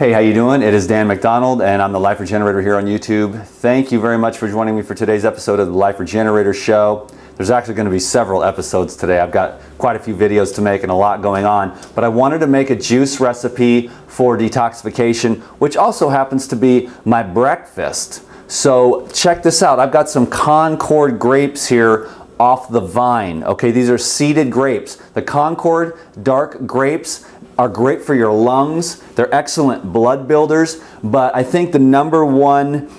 Hey, how you doing? It is Dan McDonald, and I'm the Life Regenerator here on YouTube. Thank you very much for joining me for today's episode of the Life Regenerator Show. There's actually going to be several episodes today. I've got quite a few videos to make and a lot going on, but I wanted to make a juice recipe for detoxification, which also happens to be my breakfast. So check this out. I've got some Concord grapes here off the vine. Okay, these are seeded grapes. The Concord dark grapes are great for your lungs. They're excellent blood builders, but I think the number one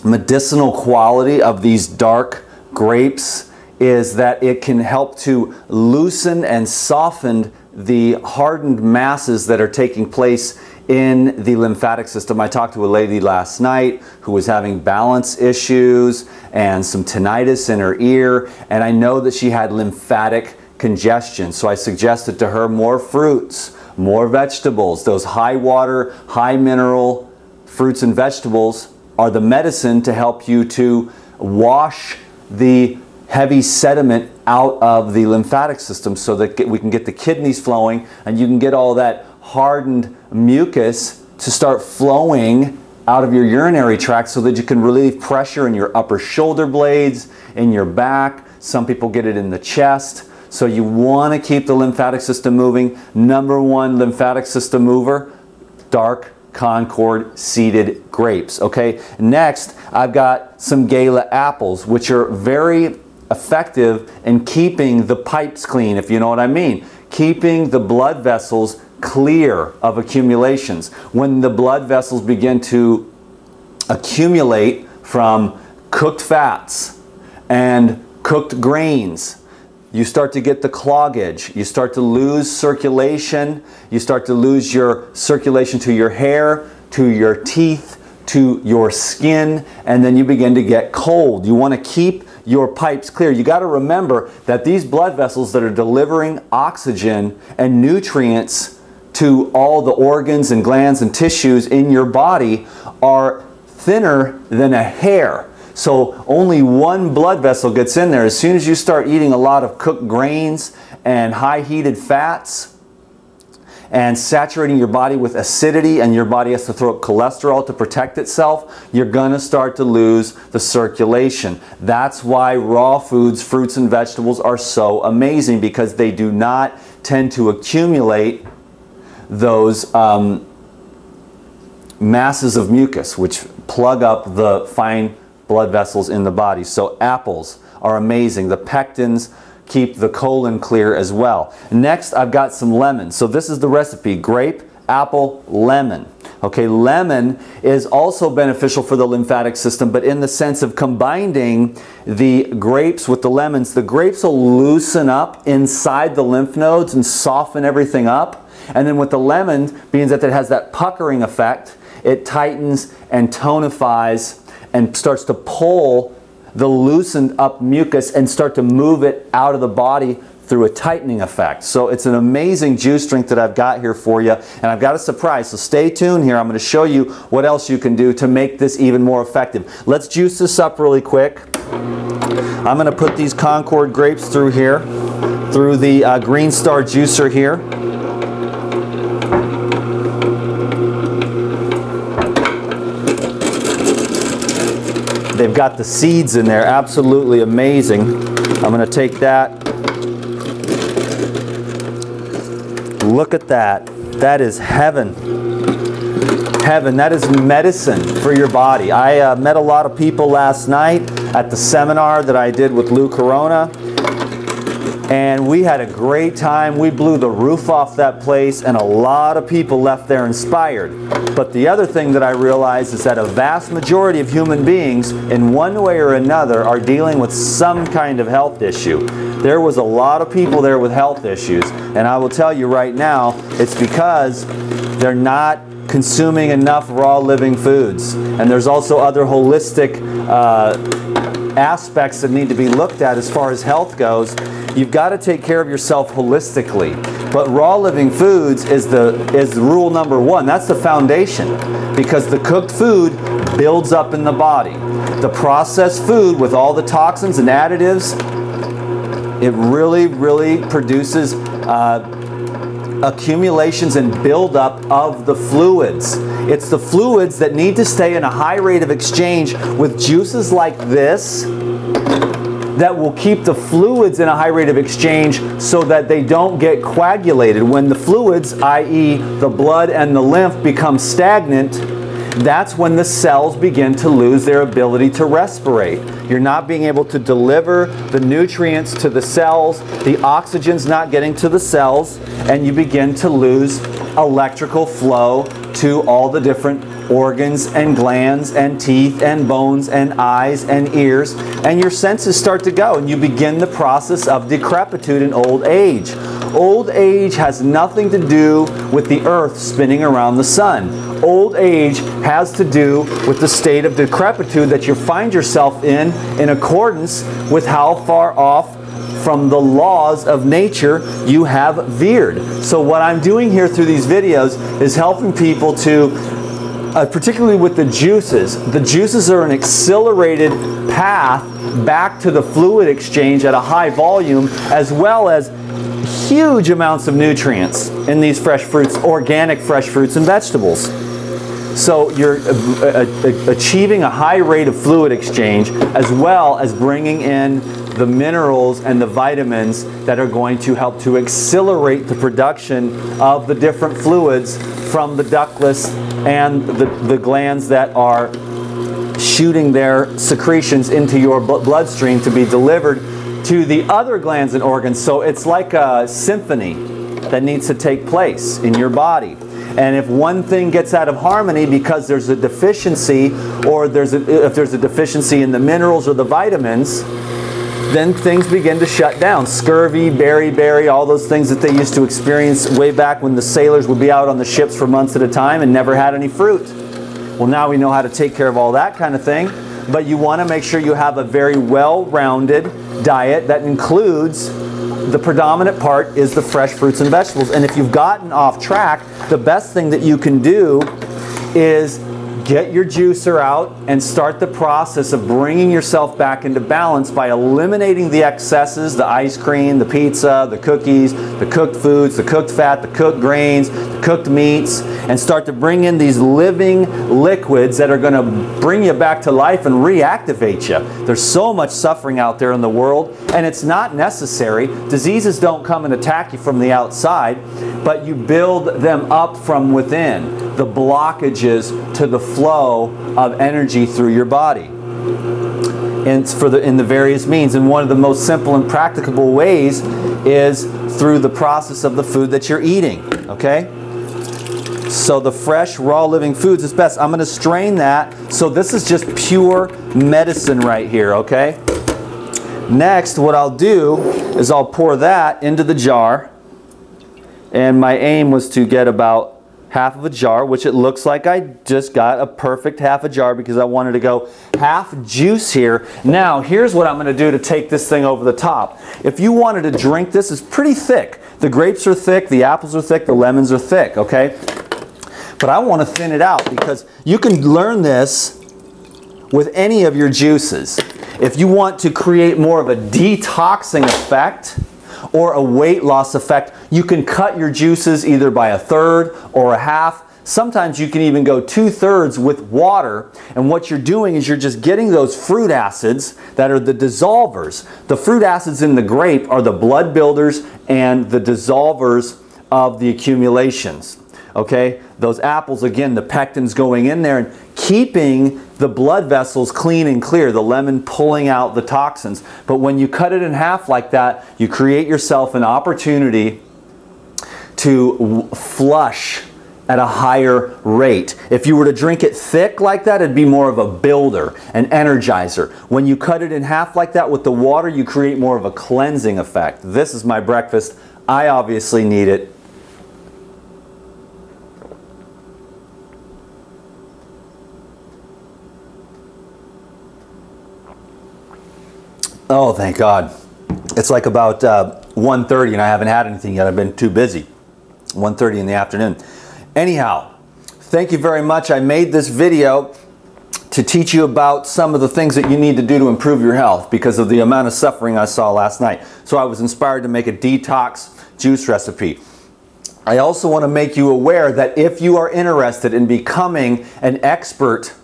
medicinal quality of these dark grapes is that it can help to loosen and soften the hardened masses that are taking place in the lymphatic system. I talked to a lady last night who was having balance issues and some tinnitus in her ear, and I know that she had lymphatic congestion. So I suggested to her more fruits, more vegetables. Those high water, high mineral fruits and vegetables are the medicine to help you to wash the heavy sediment out of the lymphatic system so that we can get the kidneys flowing and you can get all that hardened mucus to start flowing out of your urinary tract so that you can relieve pressure in your upper shoulder blades, in your back. Some people get it in the chest. So you want to keep the lymphatic system moving. Number one lymphatic system mover, dark Concord seeded grapes. Okay, next I've got some Gala apples, which are very effective in keeping the pipes clean, if you know what I mean. Keeping the blood vessels clear of accumulations. When the blood vessels begin to accumulate from cooked fats and cooked grains, you start to get the cloggage, you start to lose circulation, you start to lose your circulation to your hair, to your teeth, to your skin, and then you begin to get cold. You want to keep your pipes clear. You got to remember that these blood vessels that are delivering oxygen and nutrients to all the organs and glands and tissues in your body are thinner than a hair. So only one blood vessel gets in there. As soon as you start eating a lot of cooked grains and high heated fats and saturating your body with acidity, and your body has to throw up cholesterol to protect itself, you're going to start to lose the circulation. That's why raw foods, fruits and vegetables are so amazing, because they do not tend to accumulate those masses of mucus which plug up the fine blood vessels in the body. So apples are amazing. The pectins keep the colon clear as well. Next, I've got some lemons. So this is the recipe: grape, apple, lemon. Okay, lemon is also beneficial for the lymphatic system, but in the sense of combining the grapes with the lemons, the grapes will loosen up inside the lymph nodes and soften everything up. And then with the lemon, being that it has that puckering effect, it tightens and tonifies and starts to pull the loosened up mucus and start to move it out of the body through a tightening effect. So it's an amazing juice drink that I've got here for you, and I've got a surprise. So stay tuned here. I'm going to show you what else you can do to make this even more effective. Let's juice this up really quick. I'm going to put these Concord grapes through here, through the Green Star juicer here. They've got the seeds in there, absolutely amazing. I'm going to take that. Look at that. That is heaven. Heaven. That is medicine for your body. I met a lot of people last night at the seminar that I did with Lou Corona, and we had a great time. We blew the roof off that place, and a lot of people left there inspired. But the other thing that I realized is that a vast majority of human beings, in one way or another, are dealing with some kind of health issue. There was a lot of people there with health issues, and I will tell you right now, it's because they're not consuming enough raw living foods. And there's also other holistic aspects that need to be looked at as far as health goes. You've got to take care of yourself holistically. But raw living foods is rule number one. That's the foundation, because the cooked food builds up in the body. The processed food with all the toxins and additives, it really produces accumulations and buildup of the fluids. It's the fluids that need to stay in a high rate of exchange with juices like this that will keep the fluids in a high rate of exchange so that they don't get coagulated. When the fluids, i.e. the blood and the lymph, become stagnant, that's when the cells begin to lose their ability to respirate. You're not being able to deliver the nutrients to the cells, the oxygen's not getting to the cells, and you begin to lose electrical flow to all the different organs and glands and teeth and bones and eyes and ears, and your senses start to go, and you begin the process of decrepitude and old age. Old age has nothing to do with the earth spinning around the sun. Old age has to do with the state of decrepitude that you find yourself in accordance with how far off from the laws of nature you have veered. So what I'm doing here through these videos is helping people to, particularly with the juices are an accelerated path back to the fluid exchange at a high volume, as well as huge amounts of nutrients in these fresh fruits, organic fresh fruits and vegetables. So you're achieving a high rate of fluid exchange, as well as bringing in the minerals and the vitamins that are going to help to accelerate the production of the different fluids from the ductless and the glands that are shooting their secretions into your bloodstream to be delivered to the other glands and organs. So it's like a symphony that needs to take place in your body. And if one thing gets out of harmony because there's a deficiency, or if there's a deficiency in the minerals or the vitamins, then things begin to shut down. Scurvy, beriberi, all those things that they used to experience way back when the sailors would be out on the ships for months at a time and never had any fruit. Well, now we know how to take care of all that kind of thing, but you want to make sure you have a very well-rounded diet that includes, the predominant part is the fresh fruits and vegetables. And if you've gotten off track, the best thing that you can do is get your juicer out and start the process of bringing yourself back into balance by eliminating the excesses, the ice cream, the pizza, the cookies, the cooked foods, the cooked fat, the cooked grains, the cooked meats, and start to bring in these living liquids that are going to bring you back to life and reactivate you. There's so much suffering out there in the world, and it's not necessary. Diseases don't come and attack you from the outside, but you build them up from within. The blockages to the flow of energy through your body, and in the various means. And one of the most simple and practicable ways is through the process of the food that you're eating. Okay? So the fresh, raw living foods is best. I'm going to strain that. So this is just pure medicine right here. Okay? Next, what I'll do is I'll pour that into the jar, and my aim was to get about half of a jar, which it looks like I just got a perfect half a jar because I wanted to go half juice here. Now, here's what I'm going to do to take this thing over the top. If you wanted to drink this, it's pretty thick. The grapes are thick, the apples are thick, the lemons are thick, okay? But I want to thin it out because you can learn this with any of your juices. If you want to create more of a detoxing effect or a weight loss effect, you can cut your juices either by a third or a half. Sometimes you can even go 2/3 with water, and what you're doing is you're just getting those fruit acids that are the dissolvers. The fruit acids in the grape are the blood builders and the dissolvers of the accumulations. Okay? Those apples, again, the pectin's going in there and keeping the blood vessels clean and clear, the lemon pulling out the toxins. But when you cut it in half like that, you create yourself an opportunity to flush at a higher rate. If you were to drink it thick like that, it'd be more of a builder, an energizer. When you cut it in half like that with the water, you create more of a cleansing effect. This is my breakfast. I obviously need it. Oh, thank God. It's like about 1:30 and I haven't had anything yet. I've been too busy. 1:30 in the afternoon. Anyhow, thank you very much. I made this video to teach you about some of the things that you need to do to improve your health because of the amount of suffering I saw last night. So I was inspired to make a detox juice recipe. I also want to make you aware that if you are interested in becoming an expert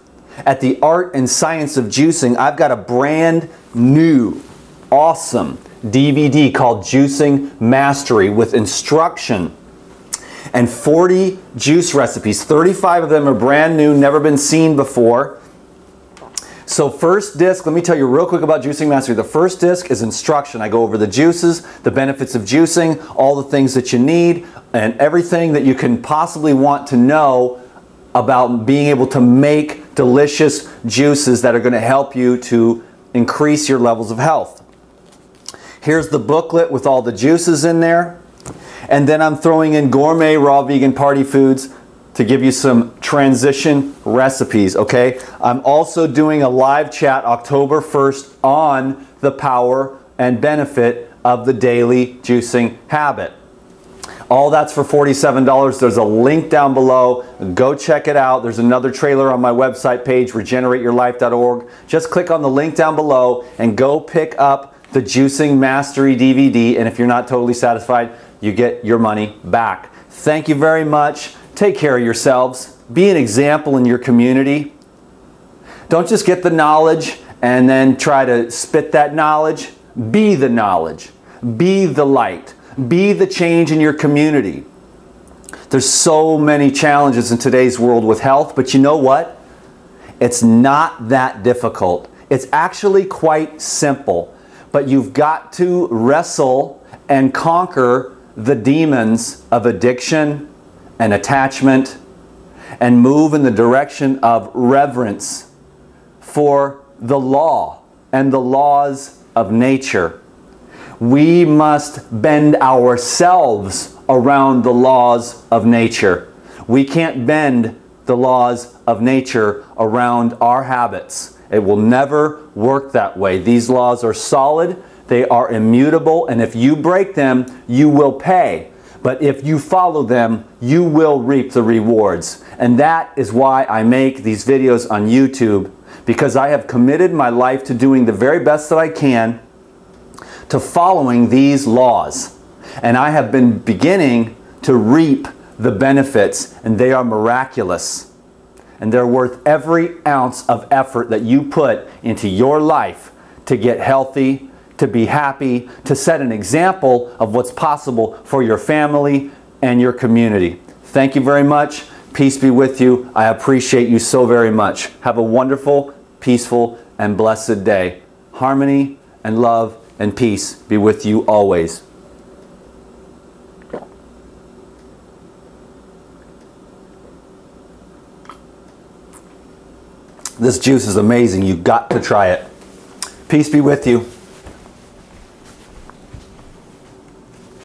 at the art and science of juicing, I've got a brand new, awesome DVD called Juicing Mastery with instruction and 40 juice recipes. 35 of them are brand new, never been seen before. So first disc, let me tell you real quick about Juicing Mastery. The first disc is instruction. I go over the juices, the benefits of juicing, all the things that you need, and everything that you can possibly want to know about being able to make delicious juices that are going to help you to increase your levels of health. Here's the booklet with all the juices in there. And then I'm throwing in gourmet raw vegan party foods to give you some transition recipes, okay? I'm also doing a live chat October 1st on the power and benefit of the daily juicing habit. All that's for $47. There's a link down below. Go check it out. There's another trailer on my website page, regenerateyourlife.org. Just click on the link down below and go pick up the Juicing Mastery DVD. And if you're not totally satisfied, you get your money back. Thank you very much. Take care of yourselves. Be an example in your community. Don't just get the knowledge and then try to spit that knowledge. Be the knowledge. Be the light. Be the change in your community. There's so many challenges in today's world with health, but you know what? It's not that difficult. It's actually quite simple. But you've got to wrestle and conquer the demons of addiction and attachment and move in the direction of reverence for the law and the laws of nature. We must bend ourselves around the laws of nature. We can't bend the laws of nature around our habits. It will never work that way. These laws are solid, they are immutable, and if you break them, you will pay. But if you follow them, you will reap the rewards. And that is why I make these videos on YouTube, because I have committed my life to doing the very best that I can to following these laws. And I have been beginning to reap the benefits, and they are miraculous. And they're worth every ounce of effort that you put into your life to get healthy, to be happy, to set an example of what's possible for your family and your community. Thank you very much. Peace be with you. I appreciate you so very much. Have a wonderful, peaceful, and blessed day. Harmony and love and peace be with you always. This juice is amazing. You've got to try it. Peace be with you.